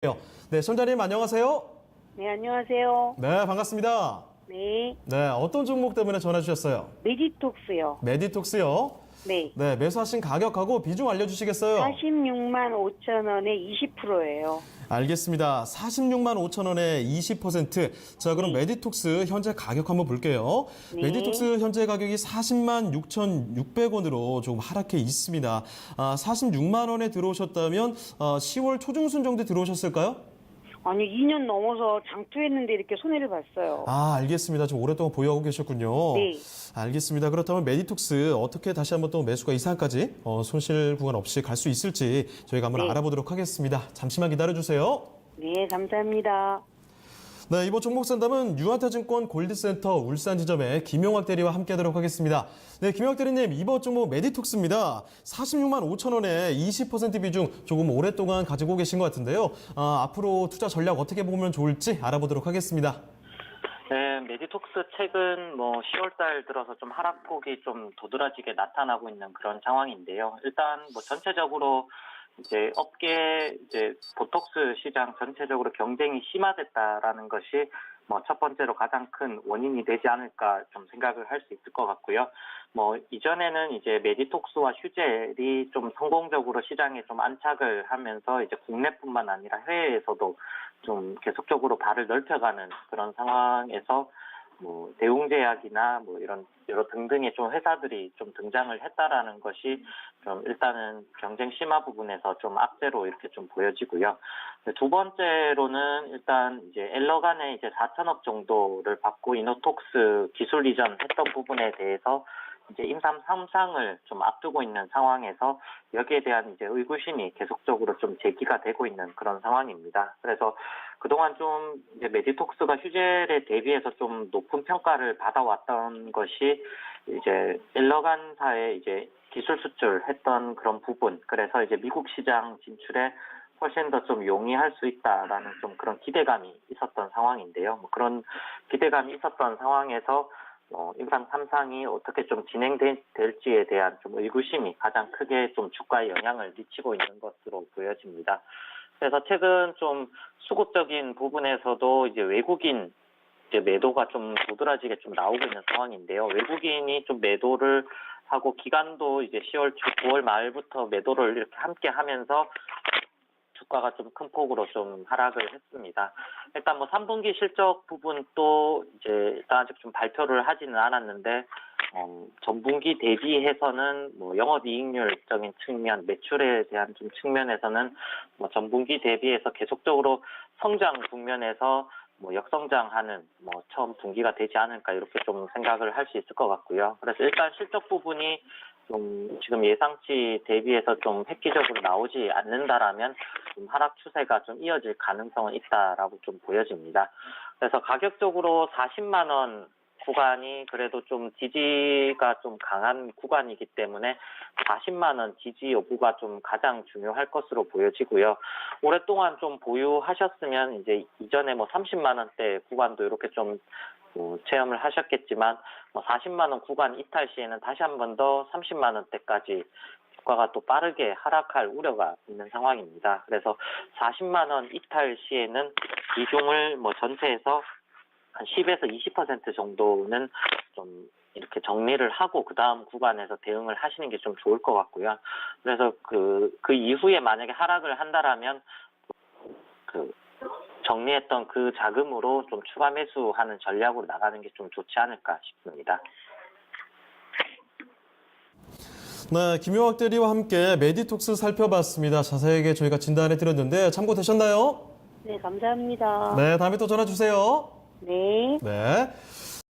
네, 시청자님 안녕하세요. 네, 안녕하세요. 네, 반갑습니다. 네, 네, 어떤 종목 때문에 전화 주셨어요? 메디톡스요. 메디톡스요. 네, 네, 매수하신 가격하고 비중 알려주시겠어요? 46만 5천 원에 20%예요. 알겠습니다. 46만 5천 원에 20%. 자, 그럼 메디톡스 현재 가격 한번 볼게요. 네. 메디톡스 현재 가격이 40만 6,600원으로 조금 하락해 있습니다. 46만 원에 들어오셨다면 10월 초중순 정도 들어오셨을까요? 아니, 2년 넘어서 장투했는데 이렇게 손해를 봤어요. 알겠습니다. 좀 오랫동안 보유하고 계셨군요. 네. 알겠습니다. 그렇다면 메디톡스 어떻게 다시 한번 또 매수가 이상까지 손실 구간 없이 갈 수 있을지 저희가 한번 네. 알아보도록 하겠습니다. 잠시만 기다려주세요. 네, 감사합니다. 네, 이번 종목 상담은 유한타증권 골드센터 울산 지점의 김용학 대리와 함께하도록 하겠습니다. 네, 김용학 대리님, 이번 종목 메디톡스입니다. 46만 5천 원에 20% 비중 조금 오랫동안 가지고 계신 것 같은데요. 앞으로 투자 전략 어떻게 보면 좋을지 알아보도록 하겠습니다. 네, 메디톡스 최근 10월 달 들어서 좀 하락폭이 좀 도드라지게 나타나고 있는 그런 상황인데요. 일단 전체적으로 이제 업계 보톡스 시장 전체적으로 경쟁이 심화됐다라는 것이 첫 번째로 가장 큰 원인이 되지 않을까 좀 생각을 할 수 있을 것 같고요. 이전에는 이제 메디톡스와 휴젤이 좀 성공적으로 시장에 좀 안착을 하면서 이제 국내뿐만 아니라 해외에서도 좀 계속적으로 발을 넓혀가는 그런 상황에서 대웅제약이나 이런 여러 등등의 좀 회사들이 좀 등장을 했다라는 것이 좀 일단은 경쟁 심화 부분에서 좀 악재로 이렇게 좀 보여지고요. 두 번째로는 일단 이제 엘러간에 이제 4천억 정도를 받고 이노톡스 기술 이전했던 부분에 대해서 이제 임상 3상을 좀 앞두고 있는 상황에서 여기에 대한 이제 의구심이 계속적으로 좀 제기가 되고 있는 그런 상황입니다. 그래서 그동안 좀 이제 메디톡스가 휴젤에 대비해서 좀 높은 평가를 받아왔던 것이 이제 엘러간사의 이제 기술 수출했던 그런 부분, 그래서 이제 미국 시장 진출에 훨씬 더 좀 용이할 수 있다라는 좀 그런 기대감이 있었던 상황인데요. 그런 기대감이 있었던 상황에서 임상 3상이 어떻게 좀 진행될지에 대한 좀 의구심이 가장 크게 좀 주가에 영향을 미치고 있는 것으로 보여집니다. 그래서 최근 좀 수급적인 부분에서도 이제 외국인 매도가 좀 도드라지게 좀 나오고 있는 상황인데요. 외국인이 좀 매도를 하고 기간도 이제 10월 초, 9월 말부터 매도를 이렇게 함께 하면서 주가가 좀 큰 폭으로 좀 하락을 했습니다. 일단 3분기 실적 부분도 이제 일단 아직 좀 발표를 하지는 않았는데 전분기 대비해서는 영업이익률적인 측면, 매출에 대한 좀 측면에서는 전분기 대비해서 계속적으로 성장 국면에서 역성장하는 처음 분기가 되지 않을까 이렇게 좀 생각을 할 수 있을 것 같고요. 그래서 일단 실적 부분이 좀 지금 예상치 대비해서 좀 획기적으로 나오지 않는다라면 좀 하락 추세가 좀 이어질 가능성은 있다라고 좀 보여집니다. 그래서 가격적으로 40만 원 구간이 그래도 좀 지지가 좀 강한 구간이기 때문에 40만 원 지지 여부가 좀 가장 중요할 것으로 보여지고요. 오랫동안 좀 보유하셨으면 이제 이전에 30만 원대 구간도 이렇게 좀 체험을 하셨겠지만 40만 원 구간 이탈 시에는 다시 한 번 더 30만 원대까지 주가가 또 빠르게 하락할 우려가 있는 상황입니다. 그래서 40만 원 이탈 시에는 비중을 전체에서 한 10에서 20% 정도는 좀 이렇게 정리를 하고 그 다음 구간에서 대응을 하시는 게 좀 좋을 것 같고요. 그래서 그 이후에 만약에 하락을 한다라면 정리했던 그 자금으로 좀 추가 매수하는 전략으로 나가는 게 좀 좋지 않을까 싶습니다. 네, 김용학 대리와 함께 메디톡스 살펴봤습니다. 자세하게 저희가 진단해 드렸는데 참고되셨나요? 네, 감사합니다. 네, 다음에 또 전화 주세요. 네. 네.